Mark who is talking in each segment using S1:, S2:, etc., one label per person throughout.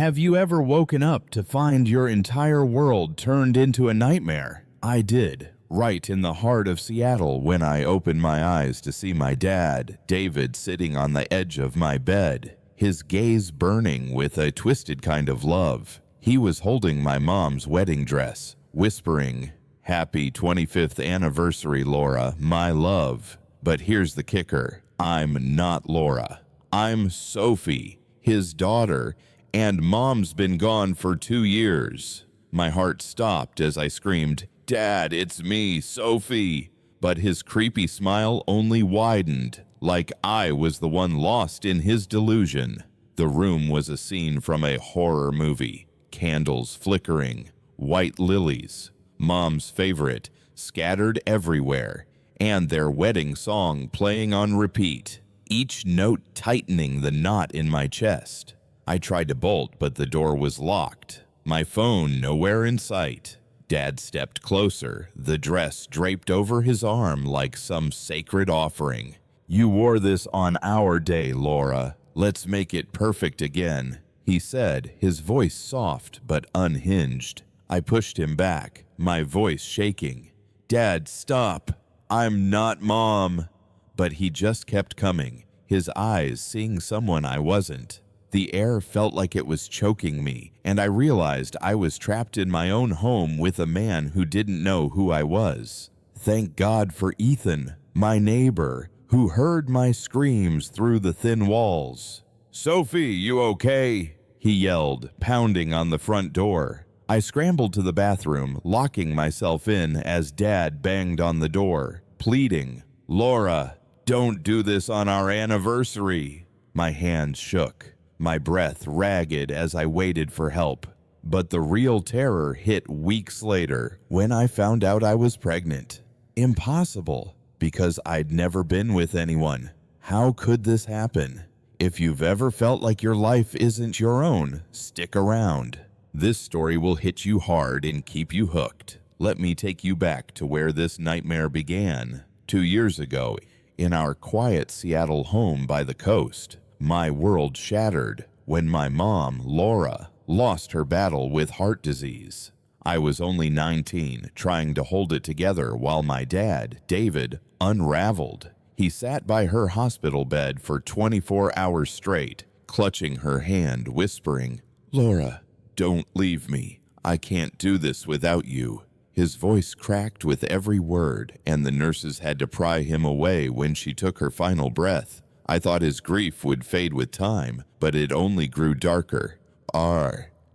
S1: Have you ever woken up to find your entire world turned into a nightmare? I did, right in the heart of Seattle when I opened my eyes to see my dad, David, sitting on the edge of my bed, his gaze burning with a twisted kind of love. He was holding my mom's wedding dress, whispering, "Happy 25th anniversary, Laura, my love." But here's the kicker. I'm not Laura. I'm Sophie, his daughter, and Mom's been gone for 2 years. My heart stopped as I screamed, "Dad, it's me, Sophie." But his creepy smile only widened, like I was the one lost in his delusion. The room was a scene from a horror movie. Candles flickering, white lilies, Mom's favorite, scattered everywhere, and their wedding song playing on repeat, each note tightening the knot in my chest. I tried to bolt, but the door was locked. My phone nowhere in sight. Dad stepped closer, the dress draped over his arm like some sacred offering. "You wore this on our day, Laura. Let's make it perfect again," he said, his voice soft but unhinged. I pushed him back, my voice shaking. "Dad, stop. I'm not Mom." But he just kept coming, his eyes seeing someone I wasn't. The air felt like it was choking me, and I realized I was trapped in my own home with a man who didn't know who I was. Thank God for Ethan, my neighbor, who heard my screams through the thin walls. "Sophie, you okay?" he yelled, pounding on the front door. I scrambled to the bathroom, locking myself in as Dad banged on the door, pleading, "Laura, don't do this on our anniversary." My hands shook, my breath ragged as I waited for help. But the real terror hit weeks later when I found out I was pregnant. Impossible, because I'd never been with anyone. How could this happen? If you've ever felt like your life isn't your own, stick around. This story will hit you hard and keep you hooked. Let me take you back to where this nightmare began. 2 years ago, in our quiet Seattle home by the coast, my world shattered when my mom, Laura, lost her battle with heart disease. I was only 19, trying to hold it together while my dad, David, unraveled. He sat by her hospital bed for 24 hours straight, clutching her hand, whispering, "Laura, don't leave me. I can't do this without you." His voice cracked with every word, and the nurses had to pry him away when she took her final breath. I thought his grief would fade with time, but it only grew darker,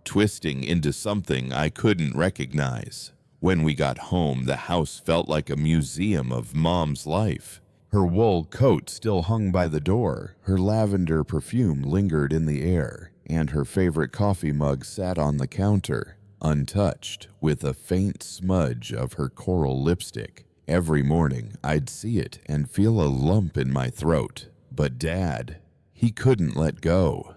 S1: twisting into something I couldn't recognize. When we got home, the house felt like a museum of Mom's life. Her wool coat still hung by the door, her lavender perfume lingered in the air, and her favorite coffee mug sat on the counter, untouched, with a faint smudge of her coral lipstick. Every morning, I'd see it and feel a lump in my throat. But Dad, he couldn't let go.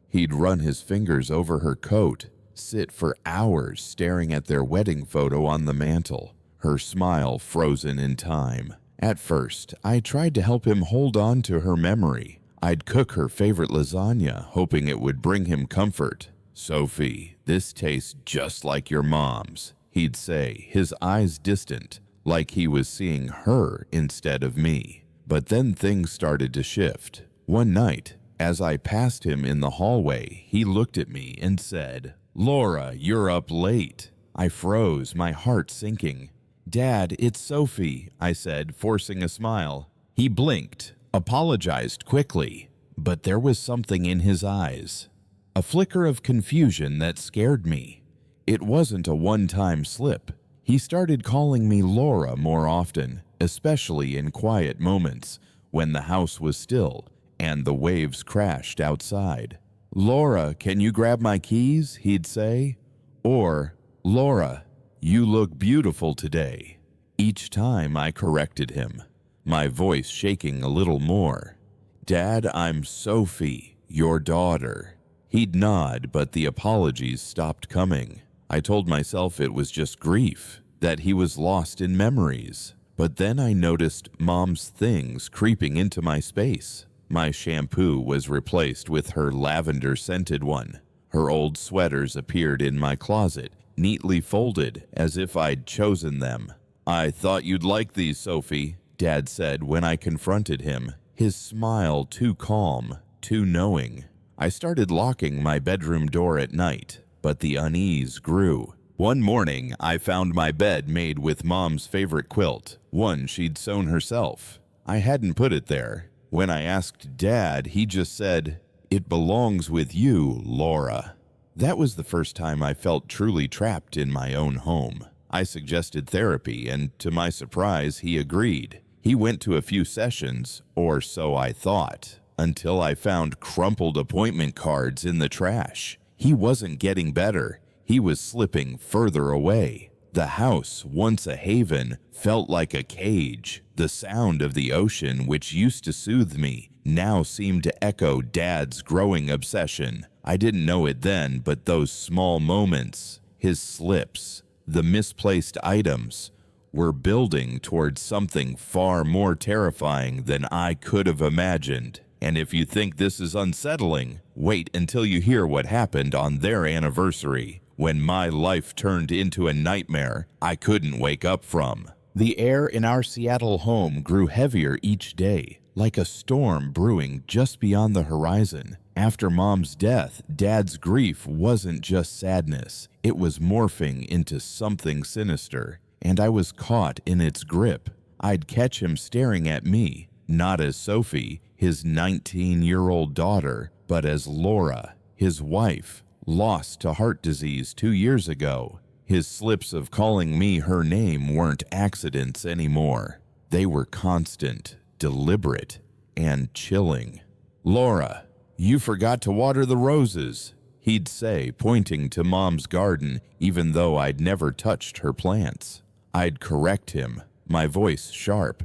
S1: He'd run his fingers over her coat, sit for hours staring at their wedding photo on the mantel, her smile frozen in time. At first, I tried to help him hold on to her memory. I'd cook her favorite lasagna, hoping it would bring him comfort. "Sophie, this tastes just like your mom's," he'd say, his eyes distant, like he was seeing her instead of me. But then things started to shift. One night, as I passed him in the hallway, he looked at me and said, "Laura, you're up late." I froze, my heart sinking. "Dad, it's Sophie," I said, forcing a smile. He blinked, apologized quickly, but there was something in his eyes. A flicker of confusion that scared me. It wasn't a one-time slip. He started calling me Laura more often, especially in quiet moments when the house was still and the waves crashed outside. "Laura, can you grab my keys?" he'd say. Or, "Laura, you look beautiful today." Each time I corrected him, my voice shaking a little more. "Dad, I'm Sophie, your daughter." He'd nod, but the apologies stopped coming. I told myself it was just grief, that he was lost in memories. But then I noticed Mom's things creeping into my space. My shampoo was replaced with her lavender-scented one. Her old sweaters appeared in my closet, neatly folded as if I'd chosen them. "I thought you'd like these, Sophie," Dad said when I confronted him, his smile too calm, too knowing. I started locking my bedroom door at night, but the unease grew. One morning, I found my bed made with Mom's favorite quilt, one she'd sewn herself. I hadn't put it there. When I asked Dad, he just said, "It belongs with you, Laura." That was the first time I felt truly trapped in my own home. I suggested therapy, and to my surprise, he agreed. He went to a few sessions, or so I thought, until I found crumpled appointment cards in the trash. He wasn't getting better. He was slipping further away. The house, once a haven, felt like a cage. The sound of the ocean, which used to soothe me, now seemed to echo Dad's growing obsession. I didn't know it then, but those small moments, his slips, the misplaced items, were building towards something far more terrifying than I could have imagined. And if you think this is unsettling, wait until you hear what happened on their anniversary, when my life turned into a nightmare I couldn't wake up from. The air in our Seattle home grew heavier each day, like a storm brewing just beyond the horizon. After Mom's death, Dad's grief wasn't just sadness. It was morphing into something sinister, and I was caught in its grip. I'd catch him staring at me, not as Sophie, his 19-year-old daughter, but as Laura, his wife, lost to heart disease 2 years ago. His slips of calling me her name weren't accidents anymore. They were constant, deliberate, and chilling. "Laura, you forgot to water the roses," he'd say, pointing to Mom's garden, even though I'd never touched her plants. I'd correct him, my voice sharp.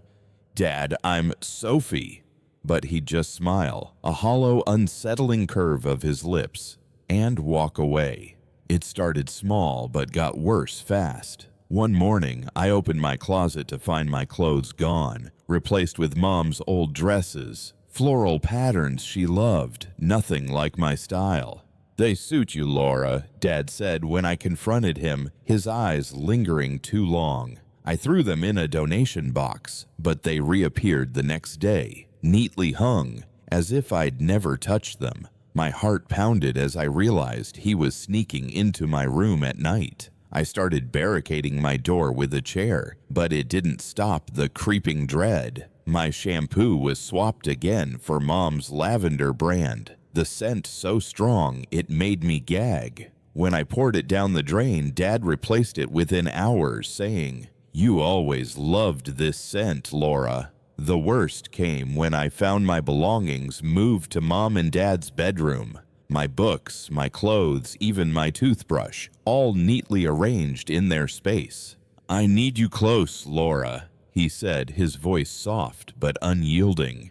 S1: "Dad, I'm Sophie." But he'd just smile, a hollow, unsettling curve of his lips, and walk away. It started small, but got worse fast. One morning, I opened my closet to find my clothes gone, replaced with Mom's old dresses, floral patterns she loved, nothing like my style. "They suit you, Laura," Dad said when I confronted him, his eyes lingering too long. I threw them in a donation box, but they reappeared the next day, neatly hung, as if I'd never touched them. My heart pounded as I realized he was sneaking into my room at night. I started barricading my door with a chair, but it didn't stop the creeping dread. My shampoo was swapped again for Mom's lavender brand, the scent so strong it made me gag. When I poured it down the drain, Dad replaced it within hours, saying, "You always loved this scent, Laura." The worst came when I found my belongings moved to Mom and Dad's bedroom. My books, my clothes, even my toothbrush, all neatly arranged in their space. "I need you close, Laura," he said, his voice soft but unyielding.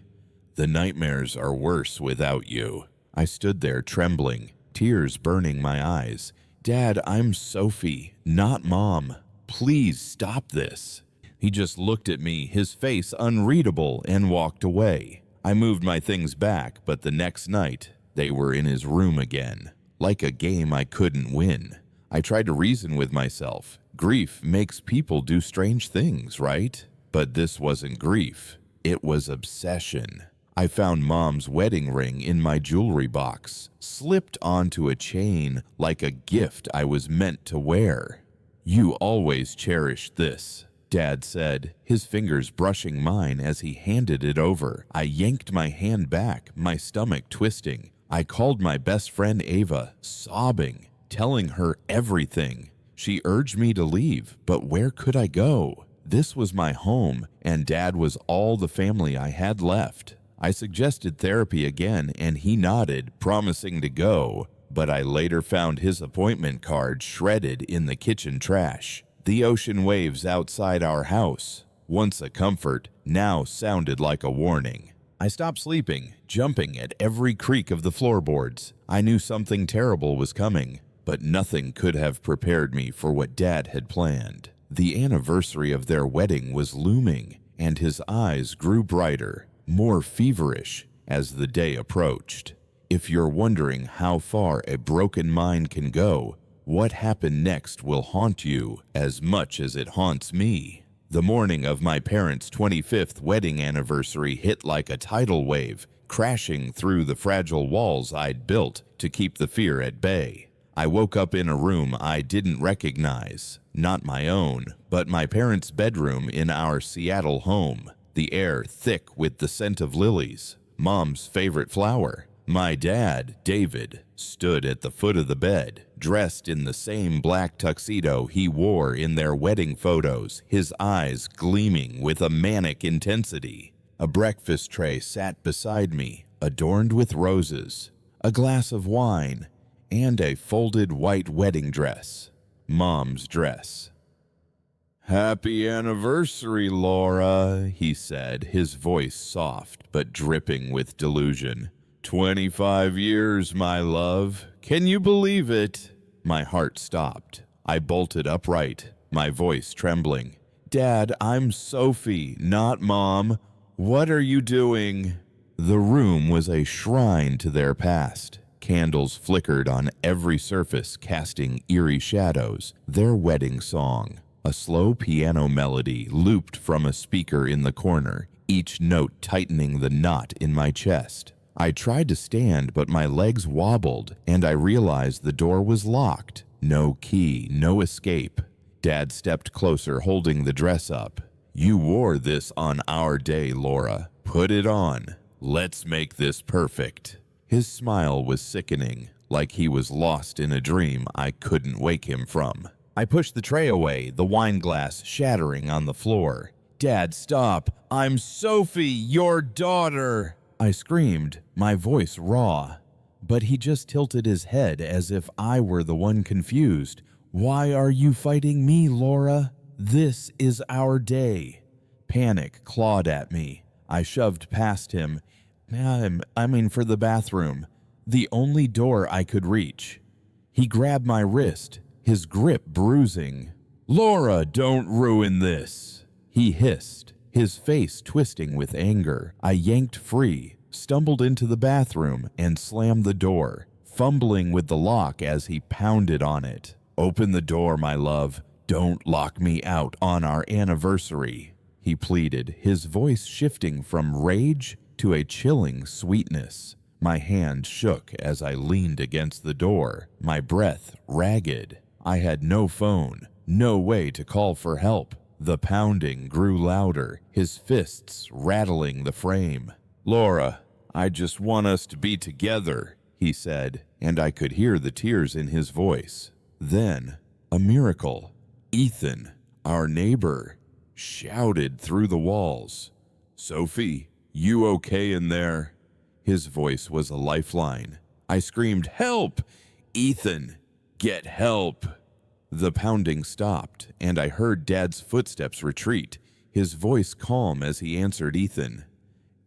S1: "The nightmares are worse without you." I stood there trembling, tears burning my eyes. "Dad, I'm Sophie, not Mom. Please stop this." He just looked at me, his face unreadable, and walked away. I moved my things back, but the next night, they were in his room again, like a game I couldn't win. I tried to reason with myself. Grief makes people do strange things, right? But this wasn't grief. It was obsession. I found Mom's wedding ring in my jewelry box, slipped onto a chain like a gift I was meant to wear. "You always cherished this," Dad said, his fingers brushing mine as he handed it over. I yanked my hand back, my stomach twisting. I called my best friend Ava, sobbing, telling her everything. She urged me to leave, but where could I go? This was my home, and Dad was all the family I had left. I suggested therapy again, and he nodded, promising to go, but I later found his appointment card shredded in the kitchen trash. The ocean waves outside our house, once a comfort, now sounded like a warning. I stopped sleeping, jumping at every creak of the floorboards. I knew something terrible was coming, but nothing could have prepared me for what Dad had planned. The anniversary of their wedding was looming, and his eyes grew brighter, more feverish, as the day approached. If you're wondering how far a broken mind can go, what happened next will haunt you as much as it haunts me. The morning of my parents' 25th wedding anniversary hit like a tidal wave, crashing through the fragile walls I'd built to keep the fear at bay. I woke up in a room I didn't recognize, not my own, but my parents' bedroom in our Seattle home, the air thick with the scent of lilies, Mom's favorite flower. My dad, David, stood at the foot of the bed, dressed in the same black tuxedo he wore in their wedding photos, his eyes gleaming with a manic intensity. A breakfast tray sat beside me, adorned with roses, a glass of wine, and a folded white wedding dress, Mom's dress. "Happy anniversary, Laura," he said, his voice soft but dripping with delusion. 25 years, my love. Can you believe it? My heart stopped. I bolted upright, my voice trembling. "Dad, I'm Sophie, not Mom. What are you doing?" The room was a shrine to their past. Candles flickered on every surface, casting eerie shadows. Their wedding song, a slow piano melody, looped from a speaker in the corner, each note tightening the knot in my chest. I tried to stand, but my legs wobbled, and I realized the door was locked. No key, no escape. Dad stepped closer, holding the dress up. "You wore this on our day, Laura. Put it on. Let's make this perfect." His smile was sickening, like he was lost in a dream I couldn't wake him from. I pushed the tray away, the wine glass shattering on the floor. "Dad, stop! I'm Sophie, your daughter!" I screamed, my voice raw. But he just tilted his head as if I were the one confused. "Why are you fighting me, Laura? This is our day." Panic clawed at me. I shoved past him. For the bathroom, the only door I could reach. He grabbed my wrist, his grip bruising. "Laura, don't ruin this," he hissed, his face twisting with anger. I yanked free, stumbled into the bathroom, and slammed the door, fumbling with the lock as he pounded on it. "Open the door, my love. Don't lock me out on our anniversary," he pleaded, his voice shifting from rage to a chilling sweetness. My hand shook as I leaned against the door, my breath ragged. I had no phone, no way to call for help. The pounding grew louder, his fists rattling the frame. "Laura, I just want us to be together," he said, and I could hear the tears in his voice. Then, a miracle. Ethan, our neighbor, shouted through the walls. "Sophie, you okay in there?" His voice was a lifeline. I screamed, "Help! Ethan, get help!" The pounding stopped, and I heard Dad's footsteps retreat, his voice calm as he answered Ethan.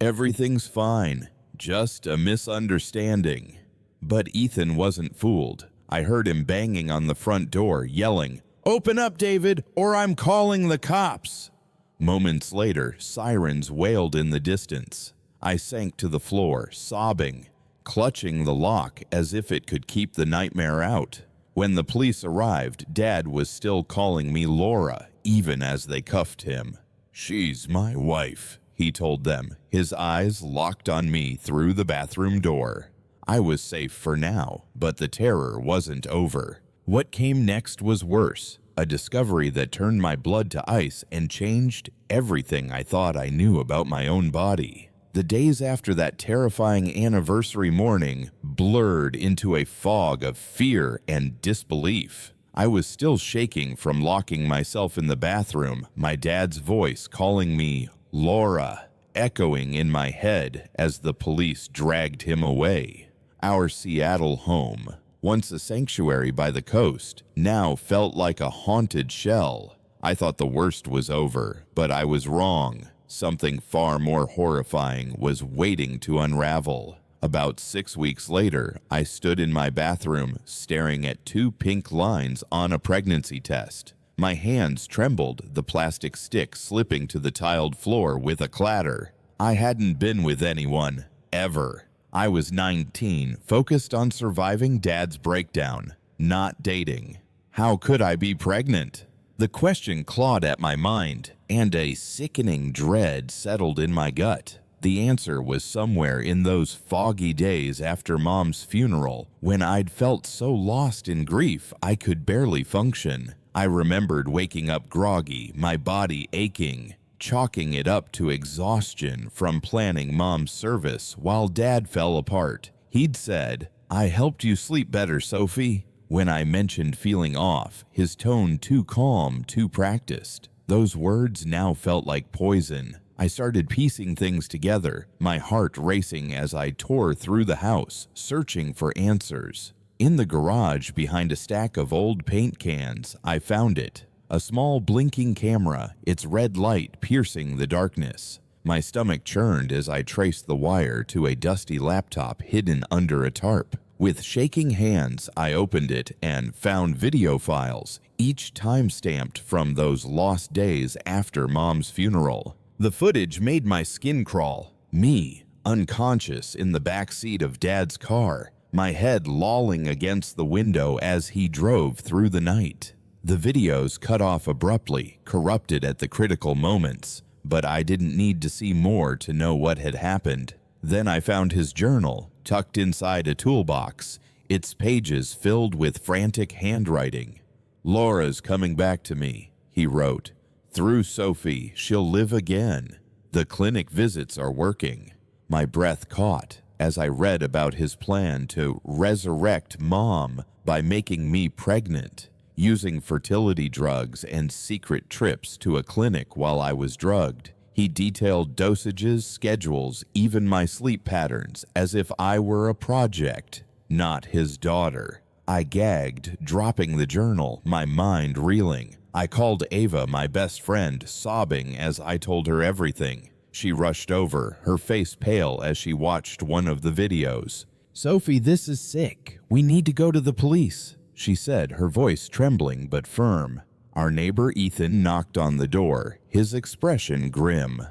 S1: "Everything's fine, just a misunderstanding." But Ethan wasn't fooled. I heard him banging on the front door, yelling, "Open up, David, or I'm calling the cops!" Moments later, sirens wailed in the distance. I sank to the floor, sobbing, clutching the lock as if it could keep the nightmare out. When the police arrived, Dad was still calling me Laura, even as they cuffed him. "She's my wife," he told them, his eyes locked on me through the bathroom door. I was safe for now, but the terror wasn't over. What came next was worse, a discovery that turned my blood to ice and changed everything I thought I knew about my own body. The days after that terrifying anniversary morning blurred into a fog of fear and disbelief. I was still shaking from locking myself in the bathroom, my dad's voice calling me Laura, echoing in my head as the police dragged him away. Our Seattle home, once a sanctuary by the coast, now felt like a haunted shell. I thought the worst was over, but I was wrong. Something far more horrifying was waiting to unravel. About 6 weeks later, I stood in my bathroom, staring at 2 pink lines on a pregnancy test. My hands trembled, the plastic stick slipping to the tiled floor with a clatter. I hadn't been with anyone, ever. I was 19, focused on surviving Dad's breakdown, not dating. How could I be pregnant? The question clawed at my mind, and a sickening dread settled in my gut. The answer was somewhere in those foggy days after Mom's funeral, when I'd felt so lost in grief I could barely function. I remembered waking up groggy, my body aching, chalking it up to exhaustion from planning Mom's service while Dad fell apart. He'd said, "I helped you sleep better, Sophie." When I mentioned feeling off, his tone too calm, too practiced. Those words now felt like poison. I started piecing things together, my heart racing as I tore through the house, searching for answers. In the garage, behind a stack of old paint cans, I found it. A small blinking camera, its red light piercing the darkness. My stomach churned as I traced the wire to a dusty laptop hidden under a tarp. With shaking hands, I opened it and found video files, each time-stamped from those lost days after Mom's funeral. The footage made my skin crawl. Me, unconscious in the back seat of Dad's car, my head lolling against the window as he drove through the night. The videos cut off abruptly, corrupted at the critical moments, but I didn't need to see more to know what had happened. Then I found his journal, tucked inside a toolbox, its pages filled with frantic handwriting. "Laura's coming back to me," he wrote. "Through Sophie, she'll live again. The clinic visits are working." My breath caught as I read about his plan to resurrect Mom by making me pregnant, using fertility drugs and secret trips to a clinic while I was drugged. He detailed dosages, schedules, even my sleep patterns, as if I were a project, not his daughter. I gagged, dropping the journal, my mind reeling. I called Ava, my best friend, sobbing as I told her everything. She rushed over, her face pale as she watched one of the videos. "Sophie, this is sick. We need to go to the police," she said, her voice trembling but firm. Our neighbor Ethan knocked on the door, his expression grim.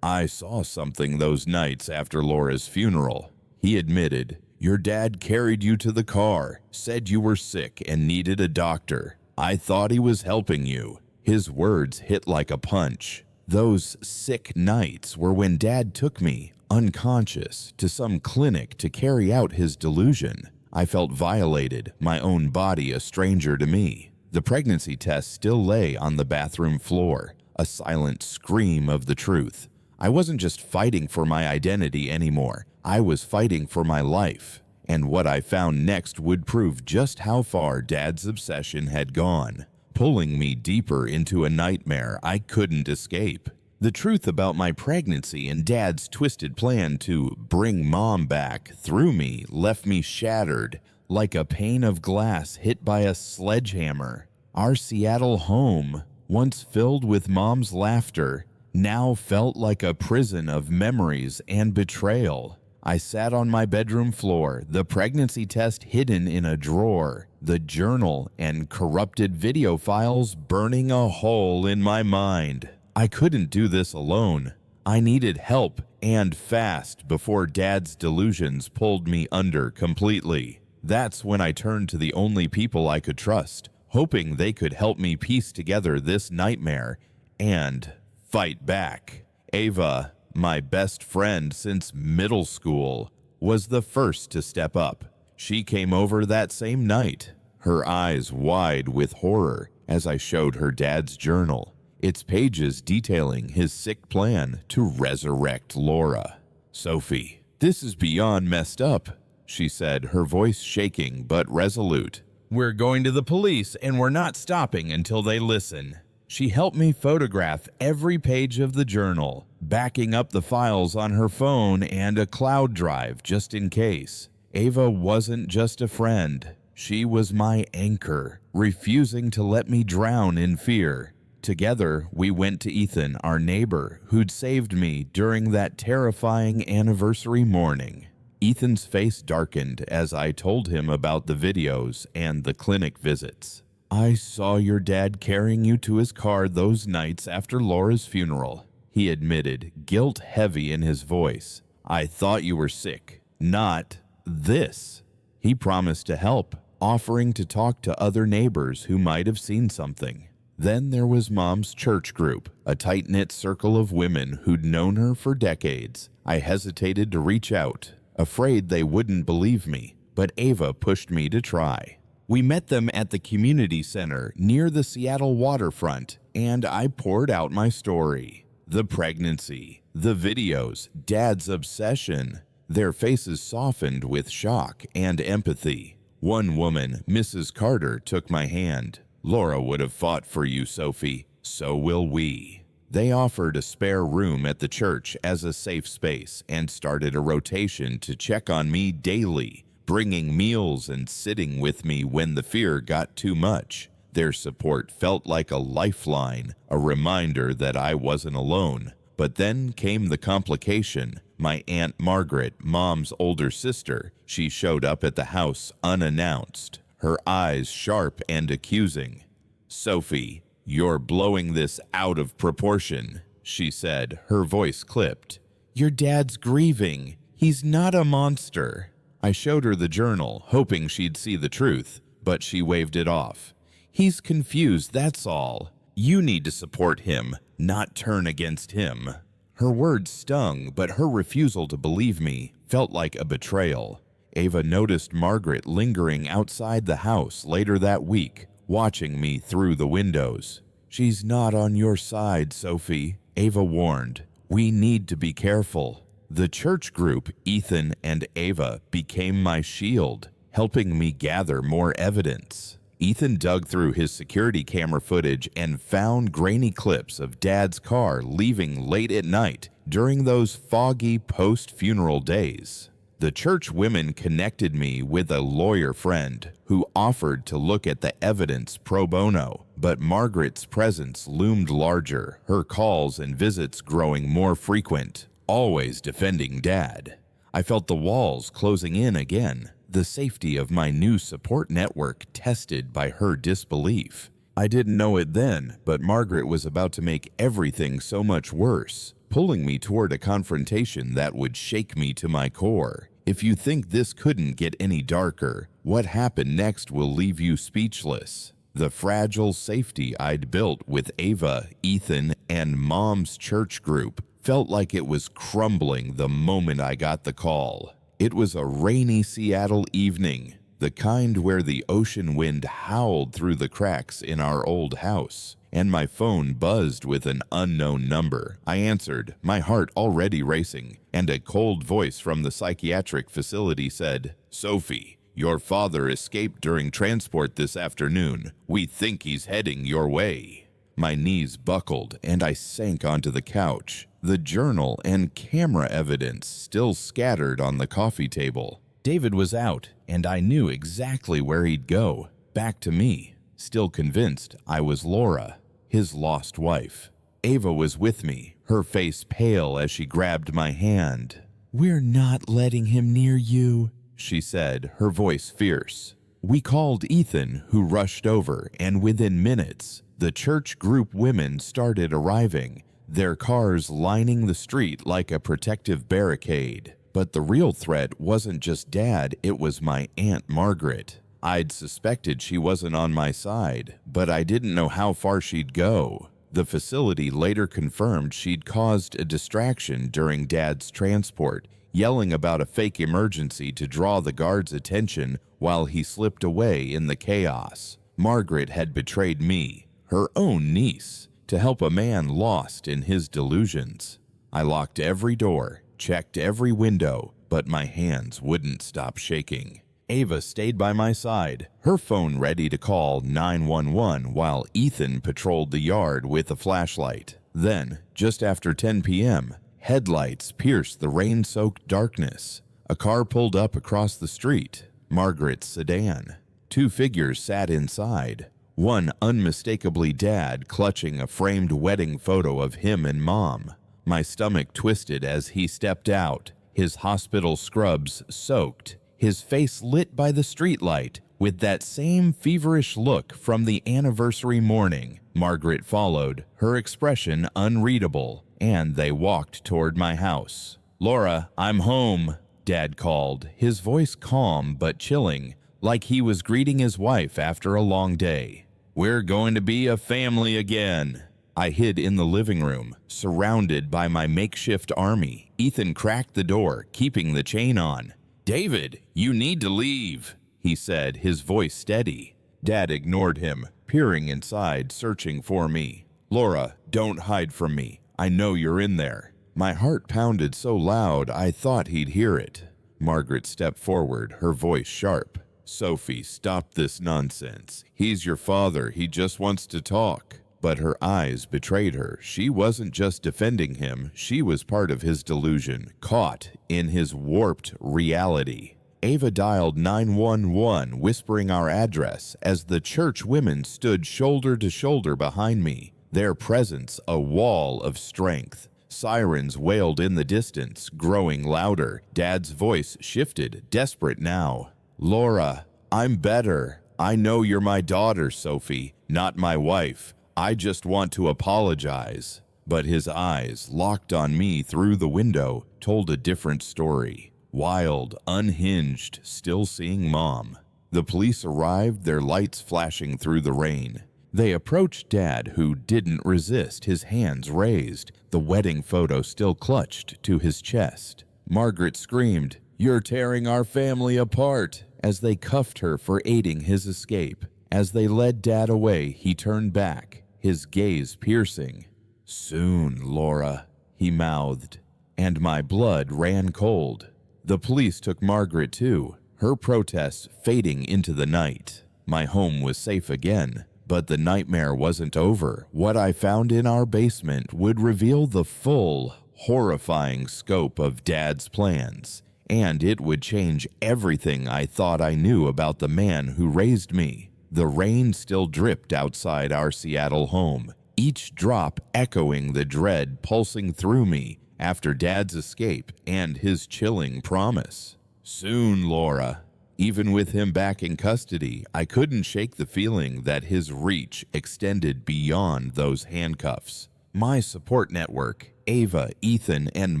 S1: "I saw something those nights after Laura's funeral," he admitted. "Your dad carried you to the car, said you were sick and needed a doctor. I thought he was helping you." His words hit like a punch. Those sick nights were when Dad took me, unconscious, to some clinic to carry out his delusion. I felt violated, my own body a stranger to me. The pregnancy test still lay on the bathroom floor, a silent scream of the truth. I wasn't just fighting for my identity anymore. I was fighting for my life. And what I found next would prove just how far Dad's obsession had gone, pulling me deeper into a nightmare I couldn't escape. The truth about my pregnancy and Dad's twisted plan to bring Mom back through me left me shattered, like a pane of glass hit by a sledgehammer. Our Seattle home, once filled with Mom's laughter, now felt like a prison of memories and betrayal. I sat on my bedroom floor, the pregnancy test hidden in a drawer, the journal and corrupted video files burning a hole in my mind. I couldn't do this alone. I needed help, and fast, before Dad's delusions pulled me under completely. That's when I turned to the only people I could trust, hoping they could help me piece together this nightmare and fight back. Ava, my best friend since middle school, was the first to step up. She came over that same night, her eyes wide with horror as I showed her Dad's journal, its pages detailing his sick plan to resurrect Laura. "Sophie, this is beyond messed up," she said, her voice shaking but resolute. "We're going to the police and we're not stopping until they listen." She helped me photograph every page of the journal, backing up the files on her phone and a cloud drive just in case. Ava wasn't just a friend. She was my anchor, refusing to let me drown in fear. Together, we went to Ethan, our neighbor, who'd saved me during that terrifying anniversary morning. Ethan's face darkened as I told him about the videos and the clinic visits. "I saw your dad carrying you to his car those nights after Laura's funeral," he admitted, guilt heavy in his voice. "I thought you were sick, not this. He promised to help, offering to talk to other neighbors who might have seen something. Then there was Mom's church group, a tight-knit circle of women who'd known her for decades. I hesitated to reach out, afraid they wouldn't believe me, but Ava pushed me to try. We met them at the community center near the Seattle waterfront, and I poured out my story. The pregnancy, the videos, Dad's obsession. Their faces softened with shock and empathy. One woman, Mrs. Carter, took my hand. "Laura would have fought for you, Sophie. So will we." They offered a spare room at the church as a safe space and started a rotation to check on me daily, bringing meals and sitting with me when the fear got too much. Their support felt like a lifeline, a reminder that I wasn't alone. But then came the complication. My Aunt Margaret, Mom's older sister, she showed up at the house unannounced, her eyes sharp and accusing. "Sophie, you're blowing this out of proportion," she said, her voice clipped. "Your dad's grieving. He's not a monster." I showed her the journal, hoping she'd see the truth, but she waved it off. "He's confused, that's all. You need to support him, not turn against him." Her words stung, but her refusal to believe me felt like a betrayal. Ava noticed Margaret lingering outside the house later that week, watching me through the windows. "She's not on your side, Sophie," Ava warned. "We need to be careful." The church group, Ethan and Ava, became my shield, helping me gather more evidence. Ethan dug through his security camera footage and found grainy clips of Dad's car leaving late at night during those foggy post-funeral days. The church women connected me with a lawyer friend who offered to look at the evidence pro bono, but Margaret's presence loomed larger, her calls and visits growing more frequent, always defending Dad. I felt the walls closing in again, the safety of my new support network tested by her disbelief. I didn't know it then, but Margaret was about to make everything so much worse, pulling me toward a confrontation that would shake me to my core. If you think this couldn't get any darker, what happened next will leave you speechless. The fragile safety I'd built with Ava, Ethan, and Mom's church group felt like it was crumbling the moment I got the call. It was a rainy Seattle evening, the kind where the ocean wind howled through the cracks in our old house, and my phone buzzed with an unknown number. I answered, my heart already racing, and a cold voice from the psychiatric facility said, "Sophie, your father escaped during transport this afternoon. We think he's heading your way." My knees buckled, and I sank onto the couch, the journal and camera evidence still scattered on the coffee table. David was out, and I knew exactly where he'd go, back to me, still convinced I was Laura, his lost wife. Ava was with me, her face pale as she grabbed my hand. "We're not letting him near you," she said, her voice fierce. We called Ethan, who rushed over, and within minutes, the church group women started arriving, their cars lining the street like a protective barricade. But the real threat wasn't just Dad, it was my Aunt Margaret. I'd suspected she wasn't on my side, but I didn't know how far she'd go. The facility later confirmed she'd caused a distraction during Dad's transport, yelling about a fake emergency to draw the guards' attention while he slipped away in the chaos. Margaret had betrayed me, her own niece, to help a man lost in his delusions. I locked every door, checked every window, but my hands wouldn't stop shaking. Ava stayed by my side, her phone ready to call 911 while Ethan patrolled the yard with a flashlight. Then, just after 10 p.m., headlights pierced the rain-soaked darkness. A car pulled up across the street, Margaret's sedan. Two figures sat inside, one unmistakably Dad clutching a framed wedding photo of him and Mom. My stomach twisted as he stepped out, his hospital scrubs soaked, his face lit by the streetlight with that same feverish look from the anniversary morning. Margaret followed, her expression unreadable, and they walked toward my house. "Laura, I'm home," Dad called, his voice calm but chilling, like he was greeting his wife after a long day. "We're going to be a family again." I hid in the living room, surrounded by my makeshift army. Ethan cracked the door, keeping the chain on. "David, you need to leave," he said, his voice steady. Dad ignored him, peering inside, searching for me. "Laura, don't hide from me. I know you're in there." My heart pounded so loud I thought he'd hear it. Margaret stepped forward, her voice sharp. "Sophie, stop this nonsense. He's your father. He just wants to talk." But her eyes betrayed her. She wasn't just defending him. She was part of his delusion, caught in his warped reality. Ava dialed 911, whispering our address, as the church women stood shoulder to shoulder behind me, their presence a wall of strength. Sirens wailed in the distance, growing louder. Dad's voice shifted, desperate now. "Laura, I'm better. I know you're my daughter, Sophie, not my wife. I just want to apologize." But his eyes, locked on me through the window, told a different story. Wild, unhinged, still seeing Mom. The police arrived, their lights flashing through the rain. They approached Dad, who didn't resist, his hands raised, the wedding photo still clutched to his chest. Margaret screamed, "You're tearing our family apart," as they cuffed her for aiding his escape. As they led Dad away, he turned back, his gaze piercing. "Soon, Laura," he mouthed, and my blood ran cold. The police took Margaret too, her protests fading into the night. My home was safe again, but the nightmare wasn't over. What I found in our basement would reveal the full, horrifying scope of Dad's plans, and it would change everything I thought I knew about the man who raised me. The rain still dripped outside our Seattle home, each drop echoing the dread pulsing through me after Dad's escape and his chilling promise. "Soon, Laura." Even with him back in custody, I couldn't shake the feeling that his reach extended beyond those handcuffs. My support network, Ava, Ethan, and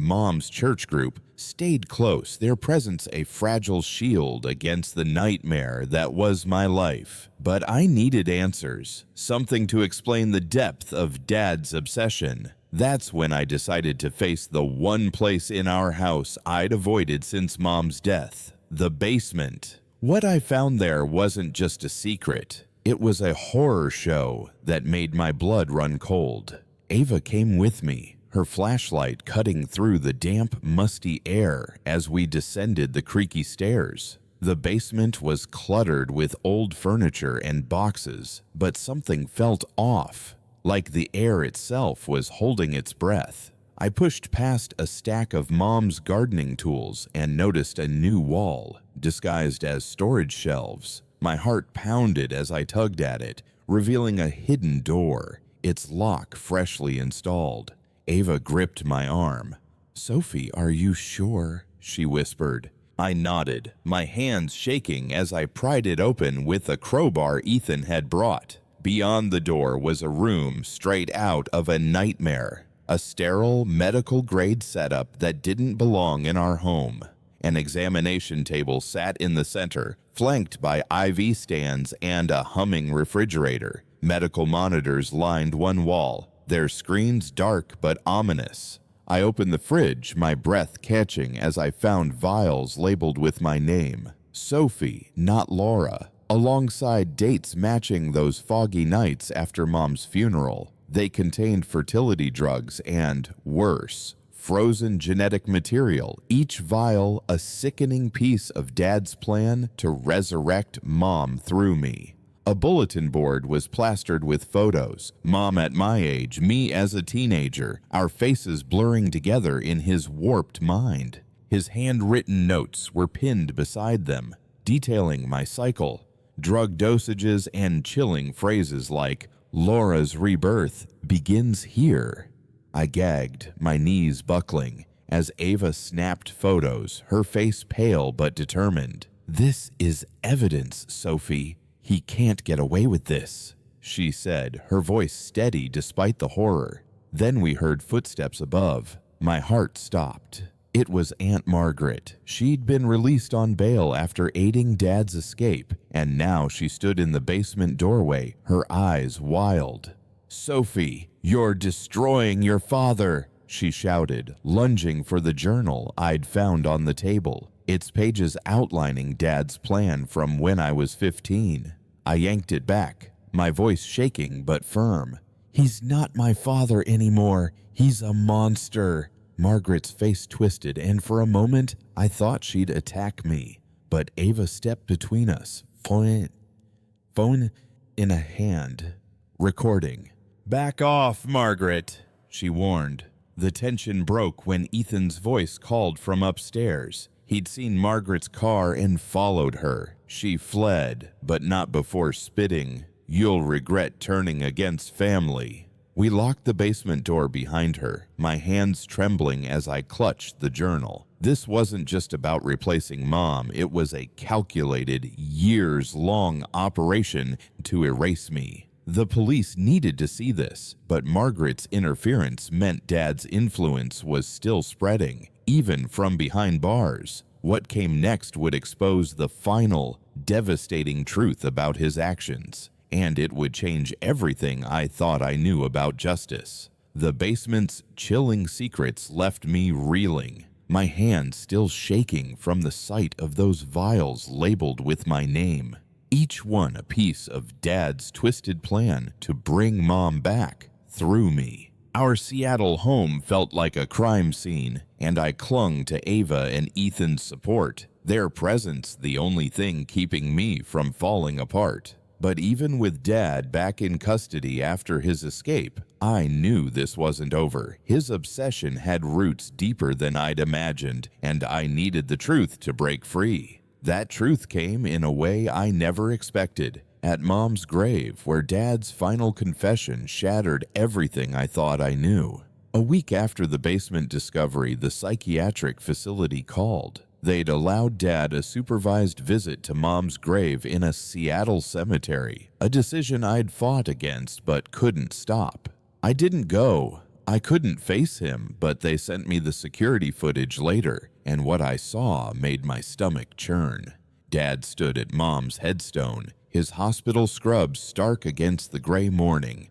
S1: Mom's church group, stayed close, their presence a fragile shield against the nightmare that was my life. But I needed answers, something to explain the depth of Dad's obsession. That's when I decided to face the one place in our house I'd avoided since Mom's death, the basement. What I found there wasn't just a secret. It was a horror show that made my blood run cold. Ava came with me, her flashlight cutting through the damp, musty air as we descended the creaky stairs. The basement was cluttered with old furniture and boxes, but something felt off, like the air itself was holding its breath. I pushed past a stack of Mom's gardening tools and noticed a new wall, disguised as storage shelves. My heart pounded as I tugged at it, revealing a hidden door, its lock freshly installed. Ava gripped my arm. "Sophie, are you sure?" she whispered. I nodded, my hands shaking as I pried it open with a crowbar Ethan had brought. Beyond the door was a room straight out of a nightmare, a sterile, medical-grade setup that didn't belong in our home. An examination table sat in the center, flanked by IV stands and a humming refrigerator. Medical monitors lined one wall, their screens dark but ominous. I opened the fridge, my breath catching as I found vials labeled with my name, Sophie, not Laura, alongside dates matching those foggy nights after Mom's funeral. They contained fertility drugs and, worse, frozen genetic material, each vial a sickening piece of Dad's plan to resurrect Mom through me. A bulletin board was plastered with photos, Mom at my age, me as a teenager, our faces blurring together in his warped mind. His handwritten notes were pinned beside them, detailing my cycle, drug dosages, and chilling phrases like, "Laura's rebirth begins here." I gagged, my knees buckling, as Ava snapped photos, her face pale but determined. "This is evidence, Sophie. He can't get away with this," she said, her voice steady despite the horror. Then we heard footsteps above. My heart stopped. It was Aunt Margaret. She'd been released on bail after aiding Dad's escape, and now she stood in the basement doorway, her eyes wild. "Sophie, you're destroying your father," she shouted, lunging for the journal I'd found on the table, its pages outlining Dad's plan from when I was 15. I yanked it back, my voice shaking but firm. "He's not my father anymore. He's a monster." Margaret's face twisted, and for a moment I thought she'd attack me. But Ava stepped between us, phone in a hand. Recording. "Back off, Margaret," she warned. The tension broke when Ethan's voice called from upstairs. He'd seen Margaret's car and followed her. She fled, but not before spitting, "You'll regret turning against family." We locked the basement door behind her, my hands trembling as I clutched the journal. This wasn't just about replacing Mom, it was a calculated, years-long operation to erase me. The police needed to see this, but Margaret's interference meant Dad's influence was still spreading, even from behind bars. What came next would expose the final, devastating truth about his actions. And it would change everything I thought I knew about justice. The basement's chilling secrets left me reeling, my hands still shaking from the sight of those vials labeled with my name. Each one a piece of Dad's twisted plan to bring Mom back through me. Our Seattle home felt like a crime scene, and I clung to Ava and Ethan's support, their presence the only thing keeping me from falling apart. But even with Dad back in custody after his escape, I knew this wasn't over. His obsession had roots deeper than I'd imagined, and I needed the truth to break free. That truth came in a way I never expected, at Mom's grave, where Dad's final confession shattered everything I thought I knew. A week after the basement discovery, the psychiatric facility called. They'd allowed Dad a supervised visit to Mom's grave in a Seattle cemetery, a decision I'd fought against but couldn't stop. I didn't go. I couldn't face him, but they sent me the security footage later, and what I saw made my stomach churn. Dad stood at Mom's headstone, his hospital scrubs stark against the gray morning,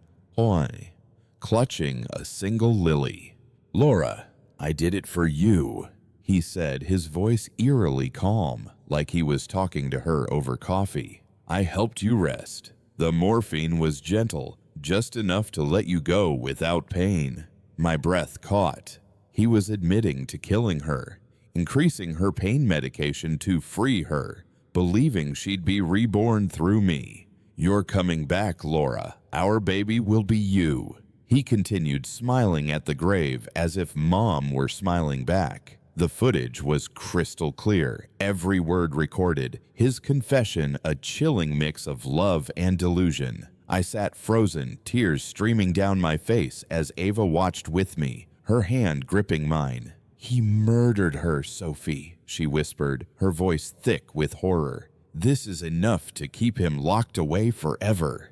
S1: clutching a single lily. "Laura, I did it for you," he said, his voice eerily calm, like he was talking to her over coffee. "I helped you rest. The morphine was gentle, just enough to let you go without pain." My breath caught. He was admitting to killing her, increasing her pain medication to free her, believing she'd be reborn through me. "You're coming back, Laura. Our baby will be you." He continued, smiling at the grave as if Mom were smiling back. The footage was crystal clear, every word recorded, his confession a chilling mix of love and delusion. I sat frozen, tears streaming down my face as Ava watched with me, her hand gripping mine. "He murdered her, Sophie," she whispered, her voice thick with horror. "This is enough to keep him locked away forever."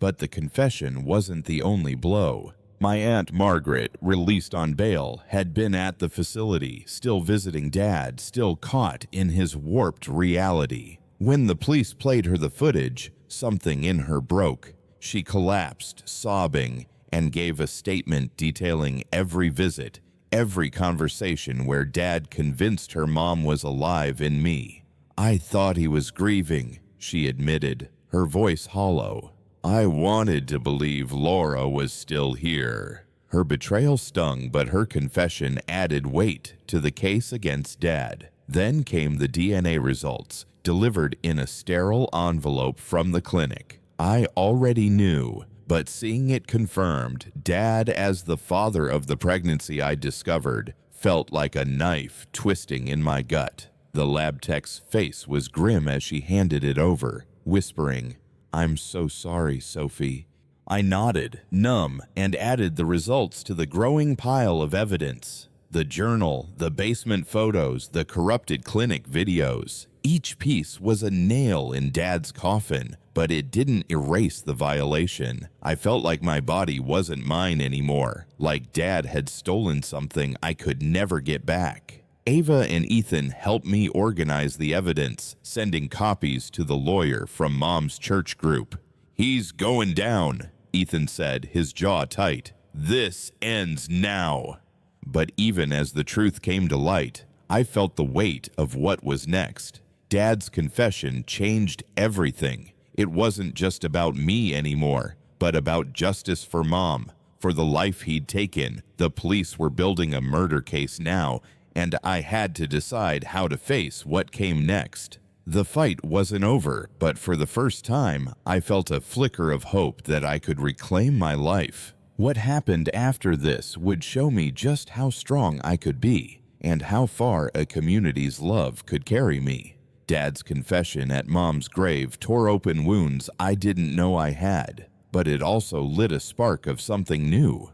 S1: But the confession wasn't the only blow. My Aunt Margaret, released on bail, had been at the facility, still visiting Dad, still caught in his warped reality. When the police played her the footage, something in her broke. She collapsed, sobbing, and gave a statement detailing every visit, every conversation where Dad convinced her Mom was alive in me. "I thought he was grieving," she admitted, her voice hollow. "I wanted to believe Laura was still here." Her betrayal stung, but her confession added weight to the case against Dad. Then came the DNA results, delivered in a sterile envelope from the clinic. I already knew, but seeing it confirmed, Dad as the father of the pregnancy I discovered felt like a knife twisting in my gut. The lab tech's face was grim as she handed it over, whispering, "I'm so sorry, Sophie." I nodded, numb, and added the results to the growing pile of evidence. The journal, the basement photos, the corrupted clinic videos. Each piece was a nail in Dad's coffin, but it didn't erase the violation. I felt like my body wasn't mine anymore, like Dad had stolen something I could never get back. Ava and Ethan helped me organize the evidence, sending copies to the lawyer from Mom's church group. "He's going down," Ethan said, his jaw tight. "This ends now." But even as the truth came to light, I felt the weight of what was next. Dad's confession changed everything. It wasn't just about me anymore, but about justice for Mom, for the life he'd taken. The police were building a murder case now, and I had to decide how to face what came next. The fight wasn't over, but for the first time, I felt a flicker of hope that I could reclaim my life. What happened after this would show me just how strong I could be, and how far a community's love could carry me. Dad's confession at Mom's grave tore open wounds I didn't know I had, but it also lit a spark of something new.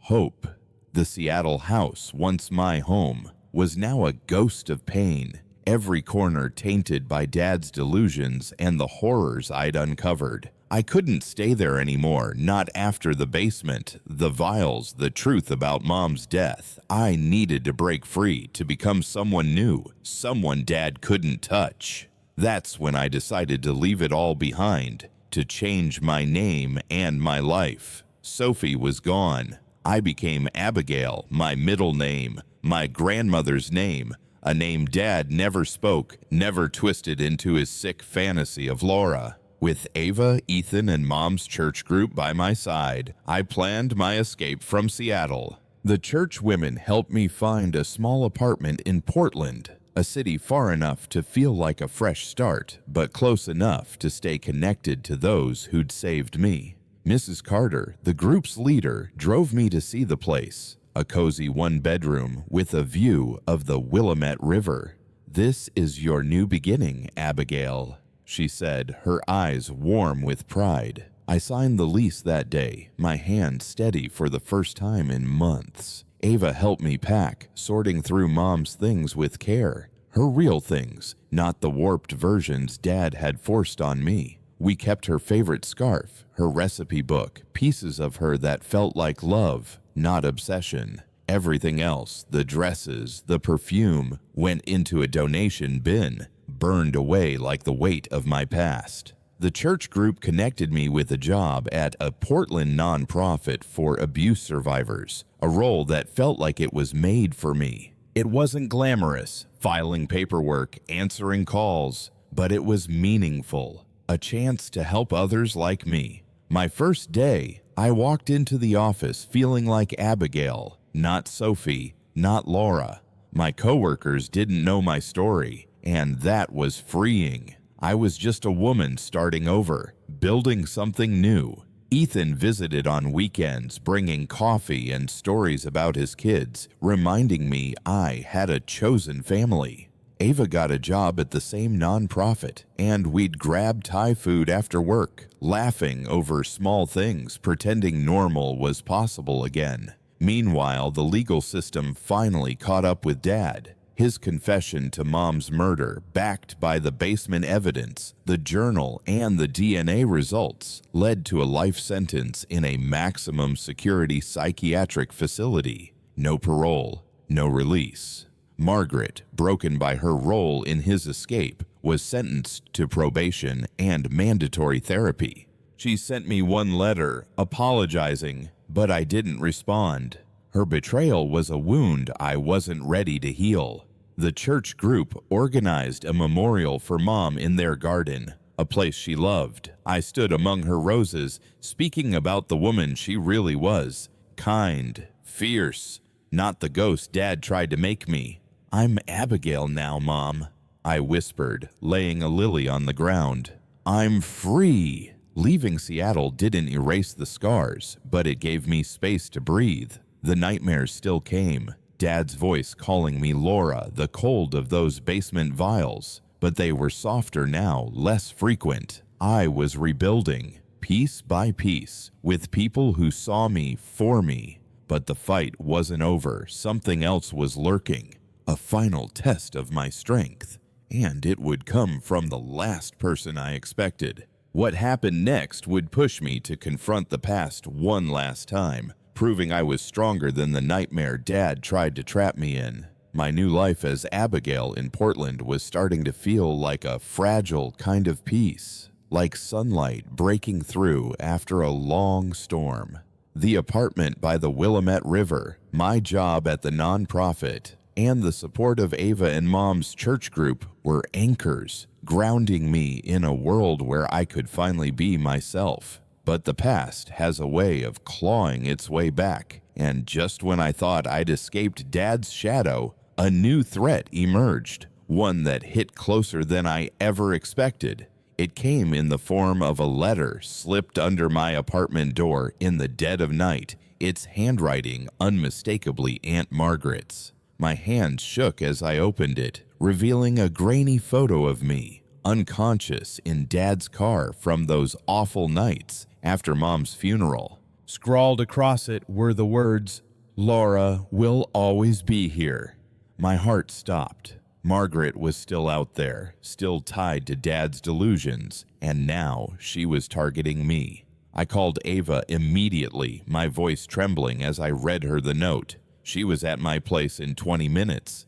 S1: Hope. The Seattle house, once my home, was now a ghost of pain, every corner tainted by Dad's delusions and the horrors I'd uncovered. I couldn't stay there anymore, not after the basement, the vials, the truth about Mom's death. I needed to break free, to become someone new, someone Dad couldn't touch. That's when I decided to leave it all behind, to change my name and my life. Sophie was gone. I became Abigail, my middle name, my grandmother's name, a name Dad never spoke, never twisted into his sick fantasy of Laura. With Ava, Ethan, and Mom's church group by my side, I planned my escape from Seattle. The church women helped me find a small apartment in Portland, a city far enough to feel like a fresh start, but close enough to stay connected to those who'd saved me. Mrs. Carter, the group's leader, drove me to see the place, a cozy one-bedroom with a view of the Willamette River. "This is your new beginning, Abigail," she said, her eyes warm with pride. I signed the lease that day, my hand steady for the first time in months. Ava helped me pack, sorting through Mom's things with care. Her real things, not the warped versions Dad had forced on me. We kept her favorite scarf, her recipe book, pieces of her that felt like love, not obsession. Everything else, the dresses, the perfume, went into a donation bin, burned away like the weight of my past. The church group connected me with a job at a Portland nonprofit for abuse survivors, a role that felt like it was made for me. It wasn't glamorous, filing paperwork, answering calls, but it was meaningful, a chance to help others like me. My first day, I walked into the office feeling like Abigail, not Sophie, not Laura. My coworkers didn't know my story, and that was freeing. I was just a woman starting over, building something new. Ethan visited on weekends, bringing coffee and stories about his kids, reminding me I had a chosen family. Ava got a job at the same nonprofit, and we'd grab Thai food after work, laughing over small things, pretending normal was possible again. Meanwhile, the legal system finally caught up with Dad. His confession to Mom's murder, backed by the basement evidence, the journal, and the DNA results, led to a life sentence in a maximum security psychiatric facility. No parole, no release. Margaret, broken by her role in his escape, was sentenced to probation and mandatory therapy. She sent me one letter, apologizing, but I didn't respond. Her betrayal was a wound I wasn't ready to heal. The church group organized a memorial for Mom in their garden, a place she loved. I stood among her roses, speaking about the woman she really was, kind, fierce, not the ghost Dad tried to make me. "I'm Abigail now, Mom," I whispered, laying a lily on the ground. "I'm free." Leaving Seattle didn't erase the scars, but it gave me space to breathe. The nightmares still came, Dad's voice calling me Laura, the cold of those basement vials, but they were softer now, less frequent. I was rebuilding, piece by piece, with people who saw me for me. But the fight wasn't over. Something else was lurking, a final test of my strength, and it would come from the last person I expected. What happened next would push me to confront the past one last time, proving I was stronger than the nightmare Dad tried to trap me in. My new life as Abigail in Portland was starting to feel like a fragile kind of peace, like sunlight breaking through after a long storm. The apartment by the Willamette River, my job at the nonprofit, and the support of Ava and Mom's church group were anchors, grounding me in a world where I could finally be myself. But the past has a way of clawing its way back, and just when I thought I'd escaped Dad's shadow, a new threat emerged, one that hit closer than I ever expected. It came in the form of a letter slipped under my apartment door in the dead of night, its handwriting unmistakably Aunt Margaret's. My hand shook as I opened it, revealing a grainy photo of me, unconscious in Dad's car from those awful nights after Mom's funeral. Scrawled across it were the words, "Laura will always be here." My heart stopped. Margaret was still out there, still tied to Dad's delusions, and now she was targeting me. I called Ava immediately, my voice trembling as I read her the note. She was at my place in 20 minutes.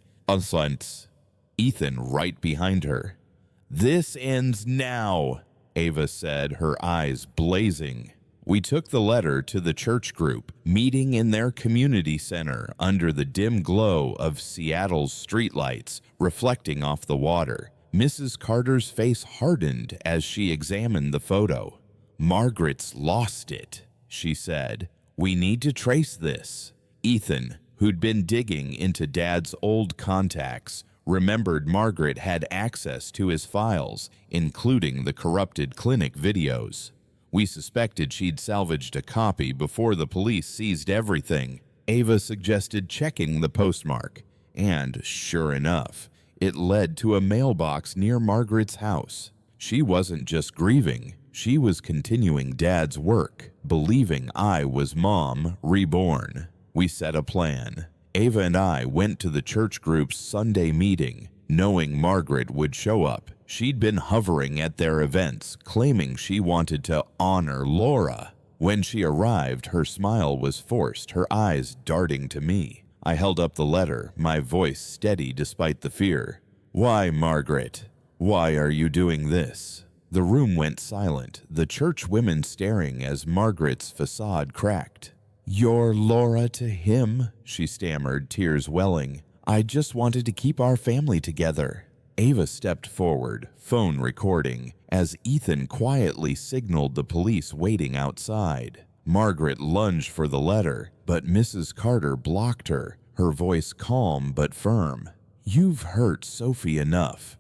S1: Ethan right behind her. "This ends now," Ava said, her eyes blazing. We took the letter to the church group, meeting in their community center under the dim glow of Seattle's streetlights reflecting off the water. Mrs. Carter's face hardened as she examined the photo. "Margaret's lost it," she said. "We need to trace this." Ethan, who'd been digging into Dad's old contacts, remembered Margaret had access to his files, including the corrupted clinic videos. We suspected she'd salvaged a copy before the police seized everything. Ava suggested checking the postmark, and sure enough, it led to a mailbox near Margaret's house. She wasn't just grieving, she was continuing Dad's work, believing I was Mom reborn. We set a plan. Ava and I went to the church group's Sunday meeting, knowing Margaret would show up. She'd been hovering at their events, claiming she wanted to honor Laura. When she arrived, her smile was forced, her eyes darting to me. I held up the letter, my voice steady despite the fear. "Why, Margaret? Why are you doing this?" The room went silent, the church women staring as Margaret's facade cracked. "You're Laura to him," she stammered, tears welling. "I just wanted to keep our family together." Ava stepped forward, phone recording, as Ethan quietly signaled the police waiting outside. Margaret lunged for the letter, but Mrs. Carter blocked her, her voice calm but firm. "You've hurt Sophie enough."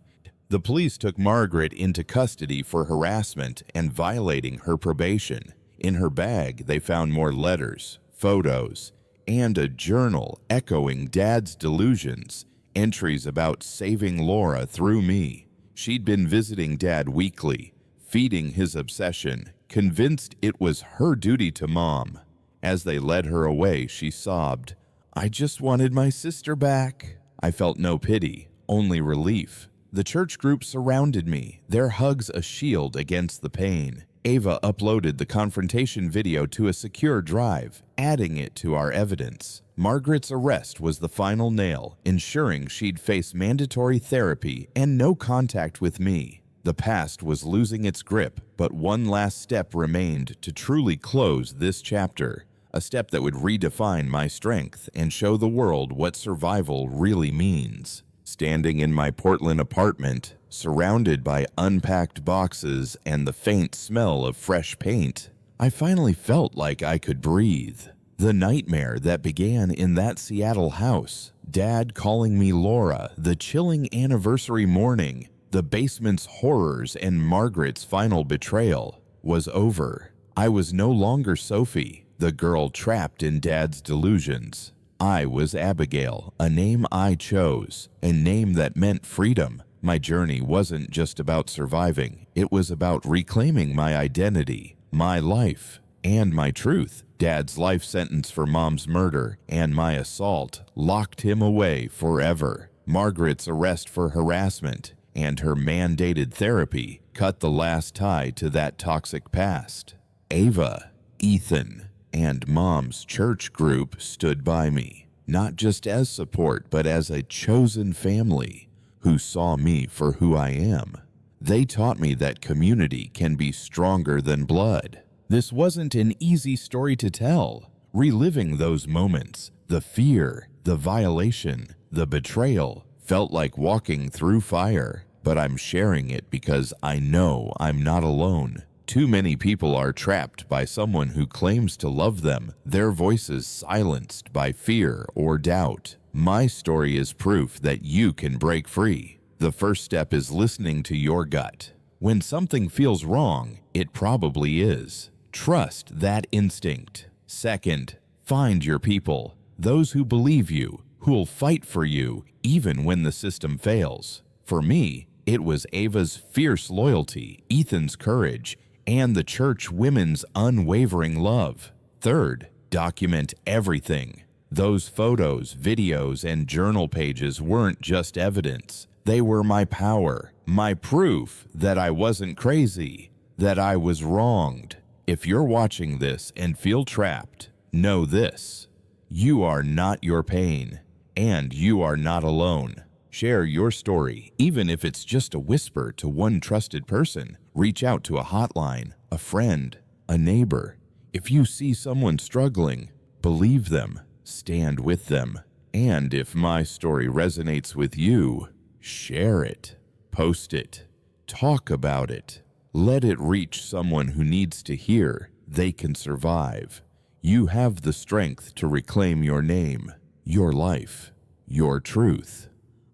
S1: The police took Margaret into custody for harassment and violating her probation. In her bag, they found more letters, photos, and a journal echoing Dad's delusions. Entries about saving Laura through me. She'd been visiting Dad weekly, feeding his obsession, convinced it was her duty to Mom. As they led her away, she sobbed, "I just wanted my sister back." I felt no pity, only relief. The church group surrounded me, their hugs a shield against the pain. Ava uploaded the confrontation video to a secure drive, adding it to our evidence. Margaret's arrest was the final nail, ensuring she'd face mandatory therapy and no contact with me. The past was losing its grip, but one last step remained to truly close this chapter, a step that would redefine my strength and show the world what survival really means. Standing in my Portland apartment, surrounded by unpacked boxes and the faint smell of fresh paint, I finally felt like I could breathe. The nightmare that began in that Seattle house, Dad calling me Laura, the chilling anniversary morning, the basement's horrors, and Margaret's final betrayal, was over. I was no longer Sophie, the girl trapped in Dad's delusions. I was Abigail, a name I chose, a name that meant freedom. My journey wasn't just about surviving, it was about reclaiming my identity, my life, and my truth. Dad's life sentence for Mom's murder and my assault locked him away forever. Margaret's arrest for harassment and her mandated therapy cut the last tie to that toxic past. Ava, Ethan, and Mom's church group stood by me. not just as support, but as a chosen family who saw me for who I am. They taught me that community can be stronger than blood. This wasn't an easy story to tell. Reliving those moments, the fear, the violation, the betrayal, felt like walking through fire. But I'm sharing it because I know I'm not alone. Too many people are trapped by someone who claims to love them, their voices silenced by fear or doubt. My story is proof that you can break free. The first step is listening to your gut. When something feels wrong, it probably is. Trust that instinct. Second, find your people, those who believe you, who'll fight for you even when the system fails. For me, it was Ava's fierce loyalty, Ethan's courage, and the church women's unwavering love. Third, document everything. Those photos, videos, and journal pages weren't just evidence. They were my power, my proof that I wasn't crazy, that I was wronged. If you're watching this and feel trapped, know this: you are not your pain, and you are not alone. Share your story, even if it's just a whisper to one trusted person. Reach out to a hotline, a friend, a neighbor. If you see someone struggling, believe them, stand with them. And if my story resonates with you, share it, post it, talk about it. Let it reach someone who needs to hear they can survive. You have the strength to reclaim your name, your life, your truth.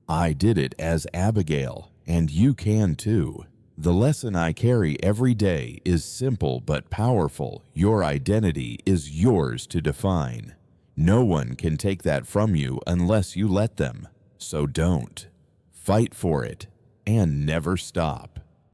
S1: I did it as Abigail, and you can too. The lesson I carry every day is simple but powerful. Your identity is yours to define. No one can take that from you unless you let them. So don't. Fight for it and never stop.